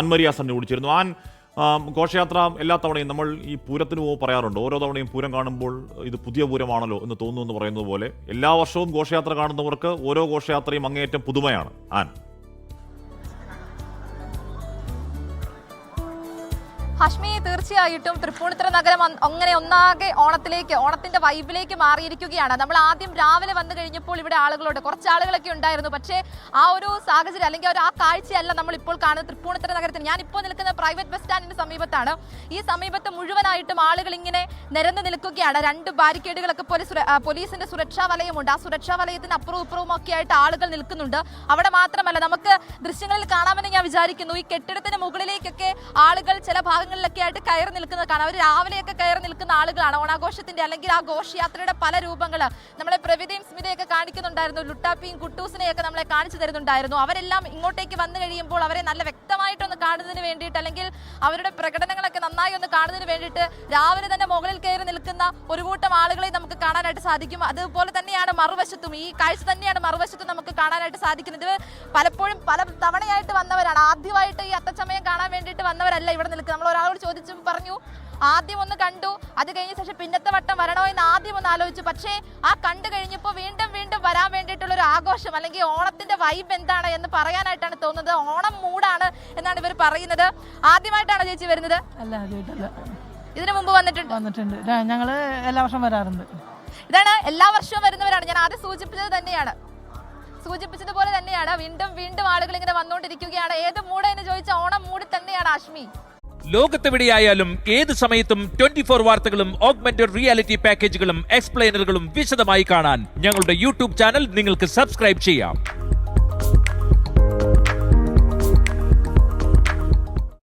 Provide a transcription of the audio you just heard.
അൻമരിയാസ് തന്നെ വിളിച്ചിരുന്നു. ഘോഷയാത്ര എല്ലാ തവണയും നമ്മൾ ഈ പൂരത്തിന് പോകുമ്പോൾ പറയാറുണ്ട്, ഓരോ തവണയും പൂരം കാണുമ്പോൾ ഇത് പുതിയ പൂരമാണല്ലോ എന്ന് തോന്നുന്നു എന്ന് പറയുന്നത് പോലെ എല്ലാ വർഷവും ഘോഷയാത്ര കാണുന്നവർക്ക് ഓരോ ഘോഷയാത്രയും അങ്ങേയറ്റം പുതുമയാണ്. ഹഷ്മി, തീർച്ചയായിട്ടും തൃപ്പൂണിത്തുറ നഗരം അങ്ങനെ ഒന്നാകെ ഓണത്തിന്റെ വൈബിലേക്ക് മാറിയിരിക്കുകയാണ്. നമ്മൾ ആദ്യം രാവിലെ വന്നു കഴിഞ്ഞപ്പോൾ ഇവിടെ കുറച്ച് ആളുകളൊക്കെ ഉണ്ടായിരുന്നു. പക്ഷേ ആ ഒരു സാഹചര്യം അല്ലെങ്കിൽ ആ കാഴ്ചയല്ല നമ്മൾ ഇപ്പോൾ കാണുന്നത് തൃപ്പൂണിത്തുറ നഗരത്തിൽ. ഞാൻ ഇപ്പോൾ നിൽക്കുന്ന പ്രൈവറ്റ് ബസ് സ്റ്റാൻഡിന്റെ സമീപത്താണ്. ഈ സമീപത്ത് മുഴുവനായിട്ടും ആളുകൾ ഇങ്ങനെ നിരന്നു നിൽക്കുകയാണ്. 2 ബാരിക്കേഡുകളൊക്കെ പോലീസിന്റെ സുരക്ഷാ വലയമുണ്ട്. ആ സുരക്ഷാ വലയത്തിന് അപ്പുറവും ഇപ്പുറവും ഒക്കെ ആയിട്ട് ആളുകൾ നിൽക്കുന്നുണ്ട്. അവിടെ മാത്രമല്ല, നമുക്ക് ദൃശ്യങ്ങളിൽ കാണാമെന്ന് ഞാൻ വിചാരിക്കുന്നു, ഈ കെട്ടിടത്തിന് മുകളിലേക്കൊക്കെ ആളുകൾ ചില ഭാഗങ്ങളിലൊക്കെ ആയിട്ട് കയറി നിൽക്കുന്നത് കാണാം. അവർ രാവിലെയൊക്കെ കയറി നിൽക്കുന്ന ആളുകളാണ്. ഓണാഘോഷത്തിന്റെ അല്ലെങ്കിൽ ആ ഘോഷയാത്രയുടെ പല രൂപങ്ങൾ നമ്മളെ പ്രവിതയും സ്മിതയൊക്കെ കാണിക്കുന്നുണ്ടായിരുന്നു. ലുട്ടാപ്പിയും കുട്ടൂസിനെയൊക്കെ നമ്മളെ കാണിച്ചു തരുന്നുണ്ടായിരുന്നു. അവരെല്ലാം ഇങ്ങോട്ടേക്ക് വന്നു കഴിയുമ്പോൾ അവരെ നല്ല വ്യക്തമായിട്ടൊന്ന് കാണുന്നതിന് വേണ്ടിയിട്ട് അല്ലെങ്കിൽ അവരുടെ പ്രകടനങ്ങളൊക്കെ നന്നായി ഒന്ന് കാണുന്നതിന് വേണ്ടിയിട്ട് രാവിലെ തന്നെ മുകളിൽ കയറി നിൽക്കുന്ന ഒരു കൂട്ടം ആളുകളെ നമുക്ക് കാണാനായിട്ട് സാധിക്കും. അതുപോലെ തന്നെയാണ് മറുവശത്തും, ഈ കാഴ്ച തന്നെയാണ് മറുവശത്തും നമുക്ക് കാണാനായിട്ട് സാധിക്കുന്നത്. പലപ്പോഴും പല തവണയായിട്ട് വന്നവരാണ്, ആദ്യമായിട്ട് ഈ അത്തച്ചമയം കാണാൻ വേണ്ടിയിട്ട് വന്നവരല്ല ഇവിടെ നിൽക്കുന്നത്. നമ്മൾ ഒരാളോട് ചോദിച്ചു പറഞ്ഞു, ആദ്യം ഒന്ന് കണ്ടു, അത് കഴിഞ്ഞ ശേഷം പിന്നത്തെ വട്ടം വരണോ എന്ന് ആദ്യം ഒന്ന് ആലോചിച്ചു. പക്ഷേ ആ കണ്ടു കഴിഞ്ഞപ്പോൾ വീണ്ടും വീണ്ടും വരാൻ വേണ്ടിയിട്ടുള്ള ഒരു ആഘോഷം അല്ലെങ്കിൽ ഓണത്തിന്റെ വൈബ് എന്താണ് എന്ന് പറയാനായിട്ടാണ് തോന്നുന്നത്. ഓണം മൂടാണ് എന്നാണ് ഇവർ പറയുന്നത്. ആദ്യമായിട്ടാണ് ചേച്ചി വരുന്നത്? അല്ല, ആദ്യമായിട്ടല്ല. ഇതിനു മുമ്പ് വന്നിട്ടുണ്ട്? ഞങ്ങള് എല്ലാ വർഷം വരാറുണ്ട്. ഇതാണ് എല്ലാ വർഷവും വരുന്നവരാണ്. ഞാൻ ആദ്യം സൂചിപ്പിച്ചതുപോലെ തന്നെയാണ് വീണ്ടും വീണ്ടും ആളുകൾ ഇങ്ങനെ വന്നുകൊണ്ടിരിക്കുകയാണ്. ഏത് മൂഡ് എന്ന് ചോദിച്ചാൽ ഓണം മൂഡ് തന്നെയാണ് ആഷ്മി. ലോകത്തെവിടെയായാലും ഏത് സമയത്തും 24 വാർത്തകളും ഓഗ്മെന്റഡ് റിയാലിറ്റി പാക്കേജുകളും എക്സ്പ്ലെയിനറുകളും വിശദമായി കാണാൻ ഞങ്ങളുടെ യൂട്യൂബ് ചാനൽ നിങ്ങൾക്ക് സബ്സ്ക്രൈബ് ചെയ്യാം.